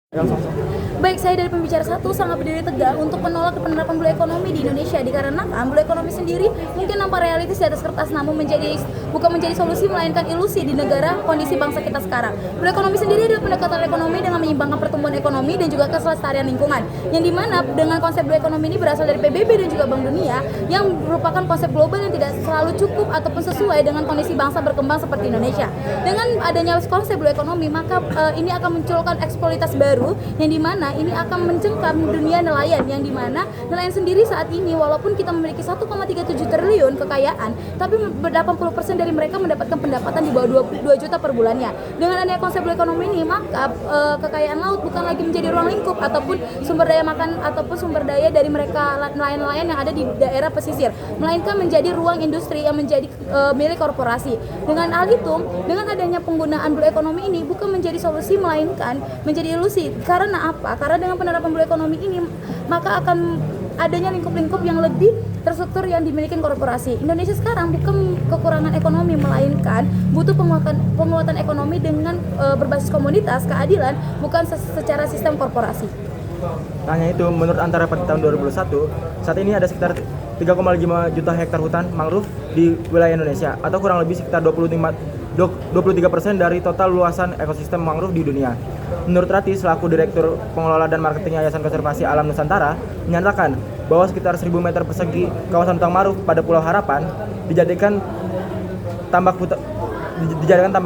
Baik, saya dari pembicara satu sangat berdiri tegak untuk menolak penerapan blue economy di Indonesia dikarenakan blue economy sendiri mungkin nampak realistis di atas kertas namun bukan menjadi solusi melainkan ilusi di negara kondisi bangsa kita sekarang. Blue economy sendiri adalah pendekatan ekonomi dengan menyeimbangkan pertumbuhan ekonomi dan juga kelestarian lingkungan. Yang dimana dengan konsep blue economy ini berasal dari PBB dan juga Bank Dunia yang merupakan konsep global yang tidak selalu cukup ataupun sesuai dengan kondisi bangsa berkembang seperti Indonesia. Dengan adanya konsep blue economy maka ini akan munculkan eksploitasi baru yang dimana ini akan mencengkam dunia nelayan yang dimana nelayan sendiri saat ini walaupun kita memiliki 1,37 triliun kekayaan tapi 80% dari mereka mendapatkan pendapatan di bawah 2 juta per bulannya. Dengan adanya konsep blue economy ini maka kekayaan laut bukan lagi menjadi ruang lingkup ataupun sumber daya makan ataupun sumber daya dari mereka nelayan-nelayan yang ada di daerah pesisir, melainkan menjadi ruang industri yang menjadi milik korporasi. Dengan hal itu, dengan adanya penggunaan blue economy ini bukan menjadi solusi melainkan menjadi ilusi. Karena apa? Karena dengan penerapan blue economy ini maka akan adanya lingkup-lingkup yang lebih terstruktur yang dimiliki korporasi. Indonesia sekarang bukan kekurangan ekonomi melainkan butuh penguatan ekonomi dengan berbasis komoditas, keadilan, bukan secara sistem korporasi. Hanya itu, menurut Antara pada tahun 2021, saat ini ada sekitar 3,5 juta hektar hutan mangrove di wilayah Indonesia atau kurang lebih sekitar 23% dari total luasan ekosistem mangrove di dunia. Menurut Rati, selaku Direktur Pengelola dan Marketing Yayasan Konservasi Alam Nusantara, menyatakan bahwa sekitar 1.000 meter persegi kawasan hutan mangrove pada Pulau Harapan dijadikan tambak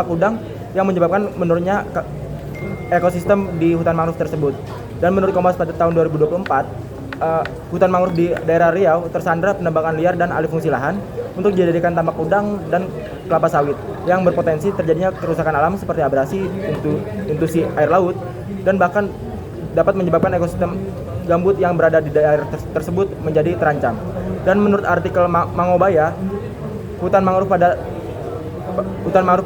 udang yang menyebabkan menurunnya ekosistem di hutan mangrove tersebut. Dan menurut Kompas pada tahun 2024, hutan mangrove di daerah Riau tersandra penebangan liar dan alih fungsi lahan untuk dijadikan tambak udang dan kelapa sawit yang berpotensi terjadinya kerusakan alam seperti abrasi, intrusi air laut, dan bahkan dapat menyebabkan ekosistem gambut yang berada di daerah tersebut menjadi terancam. Dan menurut artikel Mangobaya, hutan mangrove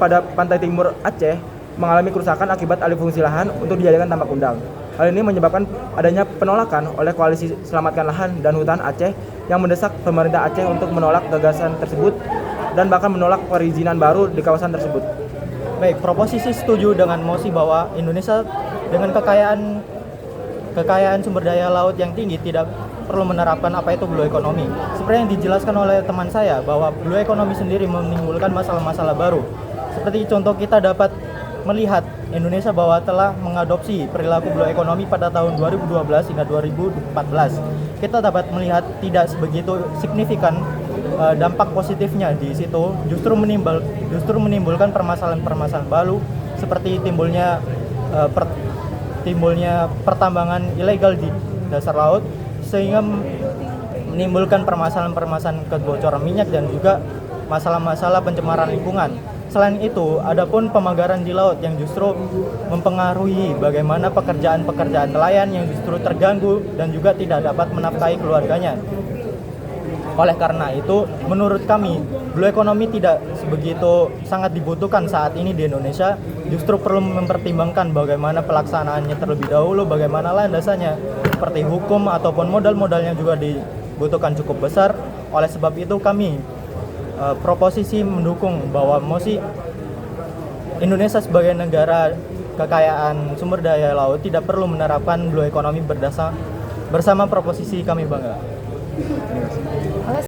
pada pantai timur Aceh mengalami kerusakan akibat alih fungsi lahan untuk dijadikan tambak udang. Hal ini menyebabkan adanya penolakan oleh Koalisi Selamatkan Lahan dan Hutan Aceh yang mendesak pemerintah Aceh untuk menolak gagasan tersebut dan bahkan menolak perizinan baru di kawasan tersebut. Baik, proposisi setuju dengan mosi bahwa Indonesia dengan kekayaan sumber daya laut yang tinggi tidak perlu menerapkan apa itu blue economy. Seperti yang dijelaskan oleh teman saya bahwa blue economy sendiri menimbulkan masalah-masalah baru. Seperti contoh kita dapat melihat Indonesia bahwa telah mengadopsi perilaku blue economy pada tahun 2012 hingga 2014. Kita dapat melihat tidak sebegitu signifikan dampak positifnya di situ, justru menimbulkan permasalahan-permasalahan baru seperti timbulnya pertambangan ilegal di dasar laut sehingga menimbulkan permasalahan-permasalahan kebocoran minyak dan juga masalah-masalah pencemaran lingkungan. Selain itu, adapun pemagaran di laut yang justru mempengaruhi bagaimana pekerjaan-pekerjaan nelayan yang justru terganggu dan juga tidak dapat menafkahi keluarganya. Oleh karena itu, menurut kami, blue economy tidak sebegitu sangat dibutuhkan saat ini di Indonesia, justru perlu mempertimbangkan bagaimana pelaksanaannya terlebih dahulu, bagaimana landasannya, seperti hukum ataupun modal-modalnya juga dibutuhkan cukup besar. Oleh sebab itu kami proposisi mendukung bahwa mosi Indonesia sebagai negara kekayaan sumber daya laut tidak perlu menerapkan blue economy bersama proposisi kami bangga.